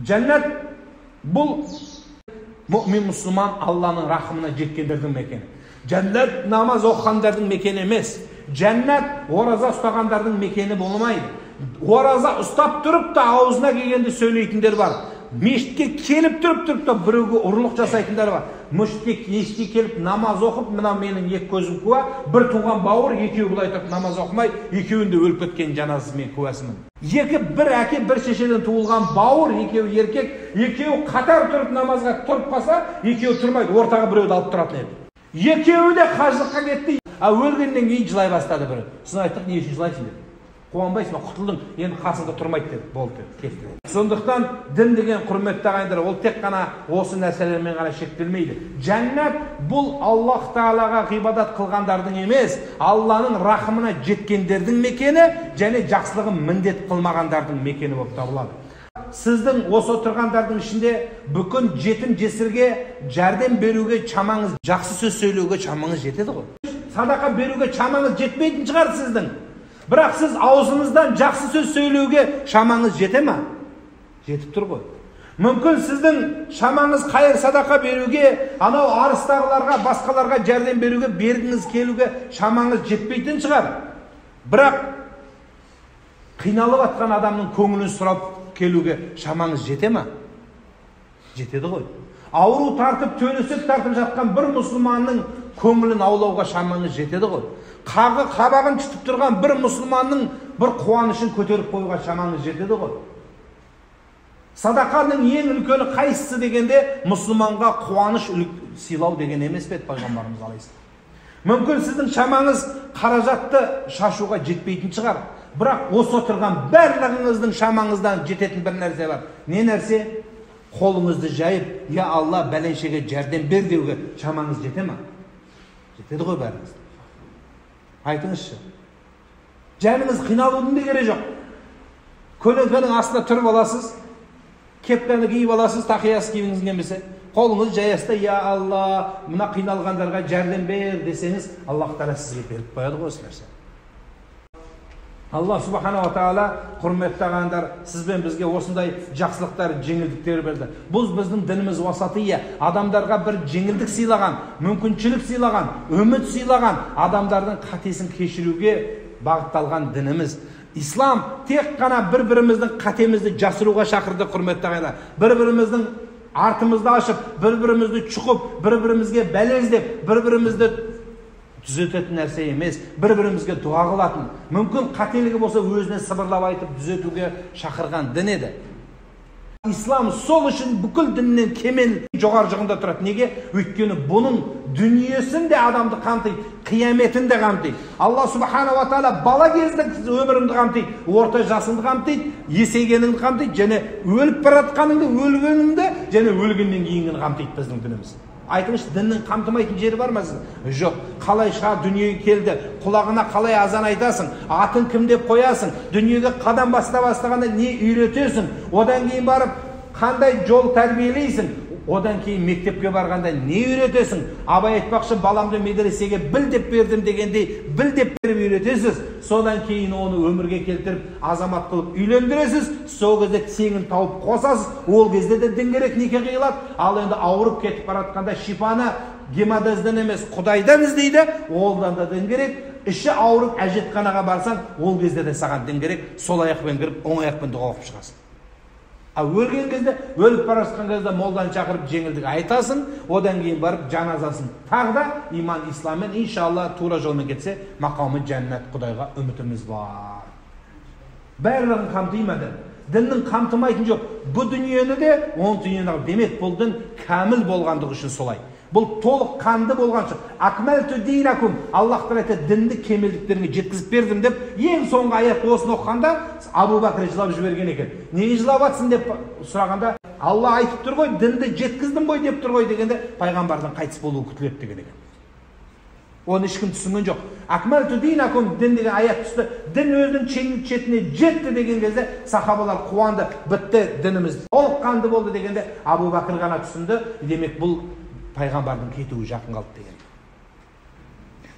Cennet bu mümin Müslüman Allah'ın rahmına jetkendердің mekeni. Cennet namaz оққандардың mekeni емес. Cennet ораза ұстағандардың mekeni болмайды. Ораза ұстап тұрып та аузына келгенде сөйлейтіндер бар. Мешітке келіп тұрып та біреуге ұрлық жасайтындар бар. Мешітке келіп намаз оқып, мына менің екі көзім куә, бір туған бауыр, екеуі былай тұрып намаз оқымай, екеуінде өліп кеткен жаназасы мен куәсімін. Бір әке, бір шешеден туылған бауыр, екеуі еркек, екеуі қатар тұрып намазға тұрып қалса, екеуі тұрмайды, ортаға біреуді алып тұратын еді. Екеуі де қажылыққа кетті. Өлгеннен кейін жылай бастады бірі. Сіз айттық, не үшін жылайсың деді. Қуанбайсың ба, құтылдың, енді қасыңда тұрмайды деді, болды кетті. Сондықтан дін деген құрметті ағайындар, ол тек қана осы нәрселермен ғана шектелмейді. Жәннат бұл Аллах Тағалаға ғибадат қылғандардың емес, Алланың рахымына жеткендердің мекені, және жақсылығын міндет қылмағандардың мекені болып табылады. Сіздің осы отырғандардың ішінде бүкін жетім жесірге жәрдем беруге шамаңыз, жақсы сөз сөйлеуге шамаңыз жетеді ғой. Садақа беруге шамаңыз жетпейтін шығар сіздің. Бірақ сіз аузыңыздан жақсы сөз сөйлеуге шамаңыз жете ме? Жетіп тұр ғой. Мүмкін сіздің шамаңыз қайыр садақа беруге, анау арыстағыларға, басқаларға жәрдем беруге, бергіңіз келуге шамаңыз жетпейтін шығар. Бірақ қиналып атқан адамның көңілін сұрап келуге шамаңыз жете ме? Жетеді ғой. Ауру тартып, төлесек тартып жатқан бір мұсылманның көңілін аулауға шамаңыз жетеді ғой. Қабағын түтіп тұрған бір мұсылманның бір қуанышын көтеріп қойға шамаңыз жетеді ғой. Садақаның ең үлкені қайсысы дегенде, мұсылманға қуаныш сыйлау деген емес пе еді пайғамбарымыз алейхиссалам. Мүмкін сіздің шамаңыз қаражатты шашуға жетпейтін шығар. Бірақ осы отырған барлығыңыздың шамаңыздан жететін бір нәрсе бар. Не нәрсе? Қолыңызды жайып, я Алла бәленшеге жәрдем бер деуге шамаңыз жете ме? Жетеді ғой бәріңіз. Айтыңызшы. Жаныңыз қиналудың да керегі жоқ. Көлеңкенің астына тұрып аласыз, кепканы киіп аласыз, тақиясы киіңіз келмесе, қолыңыз жаясыз да, я Алла, мына қиналғандарға жәрдем бер десеңіз, Аллах Тағала сізге беріп қояды ғой осы нәрсе. Алла Субхана ва Тағала, құрметті ағайындар, сізбен бізге осындай жақсылықтар, жеңілдіктер берді. Бұл біздің дініміз васатия, адамдарға бір жеңілдік сыйлаған, мүмкіншілік сыйлаған, үміт сыйлаған, адамдардың қатесін кешіруге бағытталған дініміз. Ислам тек қана бір-біріміздің қатемізді жасыруға шақырды, құрметті ағайындар. Бір-біріміздің артымызды ашып, бір-бірімізді чұқып, бір-бірімізге бәле іздеп, бір-бірімізді түзететін нәрсе емес, бір-бірімізге дұға қылатын. Мүмкін қателігі болса өзіне сыбырлап айтып түзетуге шақырған дін еді. Ислам сол үшін бүкіл діннен кемел жоғары жағында тұрады. Неге? Өйткені бұның дүниесін де адамды қамтиды, қияметін де қамтиды. Алла Субхана ва Тағала бала кездің өміріңді қамтиды, орта жасыңды қамтиды, есейгеніңді қамтиды, және өліп баратқаныңды, өлгеніңді, және өлгеннен кейінгіні қамтиды біздің дініміз. Айтыңызшы, діннің қамтымайтын жері бар ма сіздің? Жоқ. Қалай шыға дүниеге келді, құлағына қалай азан айтасың, атын кім деп қоясың, дүниеге қадам бастағанда не үйретесің, одан кейін барып қандай жол тәрбиелейсің, одан кейін мектепке барғанда не үйретесің, абай айтпақшы, баламды медресеге біл деп бердім дегендей, біл деп беріп үйретесіз, содан кейін оны өмірге келтіріп, азамат қылып үйлендіресіз, сол кезде теңін тауып қосасыз, ол кезде де дін керек, неке қиылады. Ал енді ауырып кетіп баратқанда шипаны гемодезден емес, Құдайдан іздейді, олдан да дін керек. Іші ауырып әжетханаға барсаң, ол кезде де саған дін керек, сол аяқпен кіріп, оң аяқпен дұға оқып шығасың. Өлген кезде, өліп бара жатқан кезде молдан шақырып жеңілдік айтасың, одан кейін барып жаназасын. Тағы да иман исламмен иншалла тура жолмен кетсе, мақамы жәннат, Құдайға үмітіміз бар. Барлығын қамтимады. Діннің қамтымайтын жоқ. Бұл дүниені де, он дүниені демек бұл дін кәміл болғандығы үшін солай. Бұл толық қанды болған үшін. Акмәлту динакум. Аллах Тағала айтады, дінді кемелдіктеріңе жеткізіп бердім деп, ең соңғы аят осыны оқығанда Абу Бәкір жылап жіберген екен. Неге жылап жатсың деп сұрағанда, Алла айтып тұр ғой, дінді жеткіздім ғой деп тұр ғой дегенде, пайғамбардың қайтыс болуы күтіледі деген екен. Оны ешкім түсінген жоқ. Акмәлту динакум, дін деген аят түсті. Дін өзінің шетіне жетті деген кезде сахабалар қуанды, бітті дініміз толыққанды болды дегенде, Абу Бәкір ғана түсінді. Демек бұл пайғамбардың кетуі жақын қалды деген.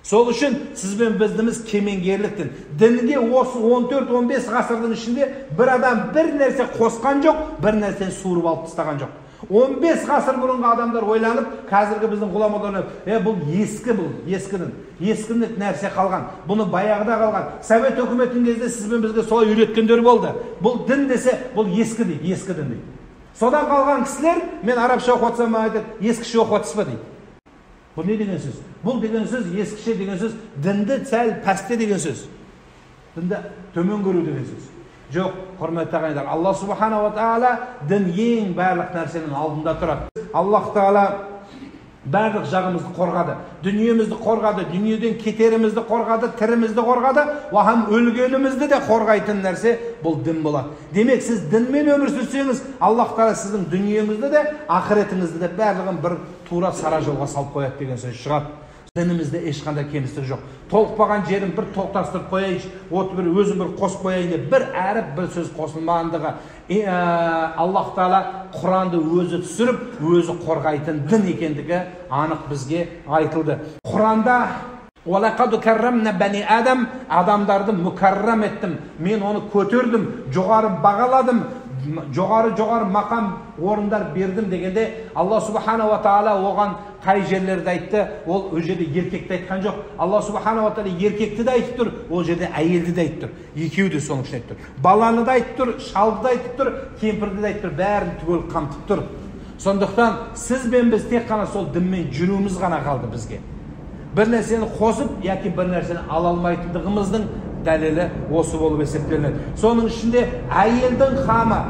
Сол үшін сіз бен біздіміз кемеңгерліктің. Дінге осы 14-15 ғасырдың ішінде бір адам бір нәрсе қосқан жоқ, бір нәрсені суырып алып тастаған жоқ. 15 ғасыр бұрынғы адамдар ойланып, қазіргі біздің ғұламалар бұл ескінің нәрсе қалған, бұны баяғыда қалған. Совет өкіметінің кезде сіз бен бізге солай үйреткендер болды. Бұл дін десе, бұл ескі дейді, ескі дін дейді. Содан қалған кісілер, мен арабша оқытсам айтады, ескіше оқытсыз ба дейді. Бұл не деген сөз? Бұл деген сөз, ескіше деген сөз, дінді сәл пәсте деген сөз. Дінді төмен көру деген сөз. Жоқ, құрметті ағайындар, Алла субхана ва тағала дін ең барлық нәрсенің алдында тұрады. Аллах тағала барлық жағымызды қорғады, дүниемізді қорғады, дүниеден кетерімізді қорғады, тірімізді қорғады, уахам өлгенімізді де қорғайтын нәрсе бұл дін болады. Демек, сіз дінмен өмір сүрсеңіз, Аллах тағала сіздің дүниеңізді де, ақыретіңізді де барлығын бір тура сара жолға салып қояды деген сөз шығады. Дінімізде ешқандай кемістік жоқ. Толықпаған жерін бір тоқтастырып қояйыншы, өзін бір қосып қояйын деп, бір әріп, бір сөз қосылмағандығы. Аллах тағала Құранды өзі түсіріп, өзі қорғайтын дін екендігі анық бізге айтылды. Құранда وَلَقَدْ كَرَّمْنَا بَنِي آدَمَ адамдарды мүкәррам еттім, мен оны көтердім, жоғары бағаладым, жоғары мақам орындар бердім дегенде Алла субхана ва тағала оған қай жерлерді айтты, ол жерде еркекті айтқан жоқ. Алла субхана ва тағала еркекті де айтып тұр, ол жерде әйелді де айтып тұр, екеуі де соның ішінде айтып тұр. Баланы да айтып тұр, шалды да айтып тұр, кемпірді де айтып тұр, бәрін түгел қамтып тұр. Сондықтан сіз бен біз тек қана сол дінмен жүруіміз ғана қалды бізге. Бір нәрсені қосып, яки бір нәрсені ала алмайтындығымыздың дәлелі осы болып есептелінеді. Соның ішінде әйелдің қамы,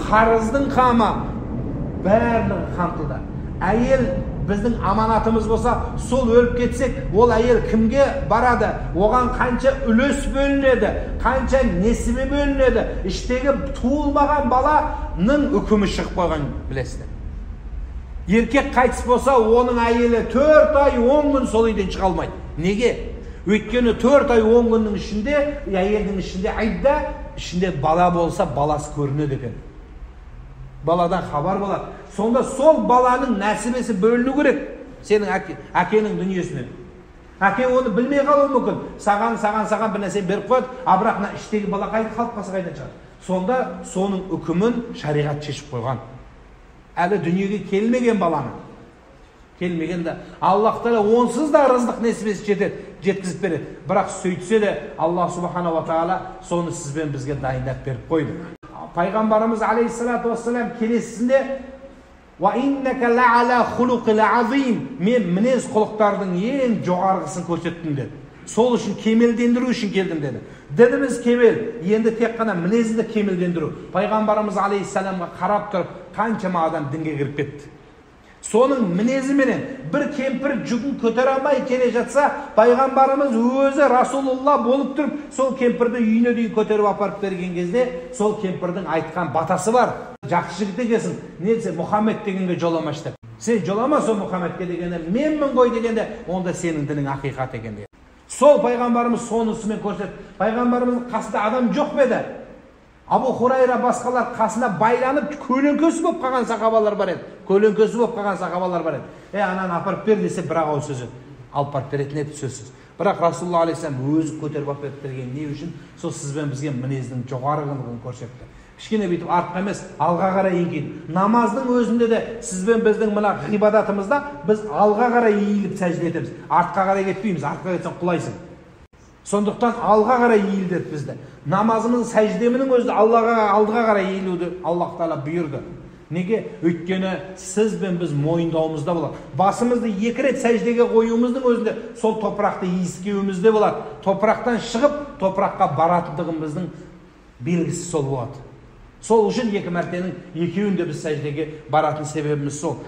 қарыздың қамы барлығы қамтылды. Әйел біздің аманатымыз болса, сол өліп кетсек, ол әйел кімге барады? Оған қанша үлес бөлінеді, қанша несібе бөлінеді, іштегі туылмаған баланың үкімі шығып қойған білесіздер. Еркек қайтыс болса, оның әйелі 4 ай 10 күн сол үйден шыға алмайды. Неге? Өйткені 4 ай 10 күннің ішінде, әйелдің ішінде айда, ішінде бала болса, баласы көрінеді екен. Баладан хабар болады. Сонда сол баланың нәсібесі бөліну керек. Сенің әкенің дүниесінен. Әке оны білмей қалуы мүмкін. Саған бір нәрсе беріп қойды, бірақ іштегі бала қайда қалып қалса қайдан шығады. Сонда соның үкімін шариғат шешіп қойған. Әлі дүниеге келмеген баланы. Келмегенде Аллах тағала онсыз да рызық несібесі жеткізіп береді. Бірақ сөйтсе де Аллах субхана ва тағала соны сізбен бізге дайындап беріп қойды. Пайғамбарымыз алейхиссалату вассалам келесісінде мен мінез құлықтардың ең жоғарғысын көрсеттім деді. Сол үшін кемелдендіру үшін келдім деді. Дініміз кемел, енді тек қана мінезді кемелдендіру. Пайғамбарымыз алейхиссаламға қарап тұрып, қаншама адам дінге кіріп кетті. Соның мінезіменен бір кемпір жүгін көтере алмай келе жатса, пайғамбарымыз өзі Расулулла болып тұрып, сол кемпірді үйіне дейін көтеріп апарып берген кезде, сол кемпірдің айтқан батасы бар. Жақсы жігіт екенсің, несі Мұхаммед дегенге жоламаш деп. Сен жолама сол Мұхаммедке дегенде, менмін ғой дегенде, онда сенің дінің ақиқат екен. Сол пайғамбарымыз сонысымен көрсетті. Пайғамбарымыздың қасында адам жоқ па еді? Абу Хурайра басқалар қасына байланып көлеңкесі болып қалған сахабалар бар еді. Көлеңкесі болып қалған сахабалар бар еді. Ананы апарып бер десе бір ақ сөзі алып барып беретін еді сөзсіз. Бірақ Расулулла алейхиссалам өзі көтеріп апарып берген не үшін? Сол сізбен бізге мінездің жоғарылығын көрсетті. Кішкене бүйтіп артқа емес, алға қарай еңкейді. Намаздың өзінде де сізбен біздің мына ғибадатымызда біз алға қарай иіліп сәжде етеміз. Артқа қарай кетпейміз, артқа кетсең құлайсың. Сондықтан алға қарай иілдірді бізді. Намазымыздың сәждемінің өзі алдыға қарай иілуді Аллах тағала бұйырды. Неге? Өйткені сіз бен біз мойындауымызда болады. Басымызды 2 рет сәждеге қоюымыздың өзінде сол топырақты иіскеуімізде болады. Топырақтан шығып, топыраққа баратындығымыздың белгісі сол болады. Сол үшін 2 мәртенің екеуінде біз сәждеге баратын себебіміз сол.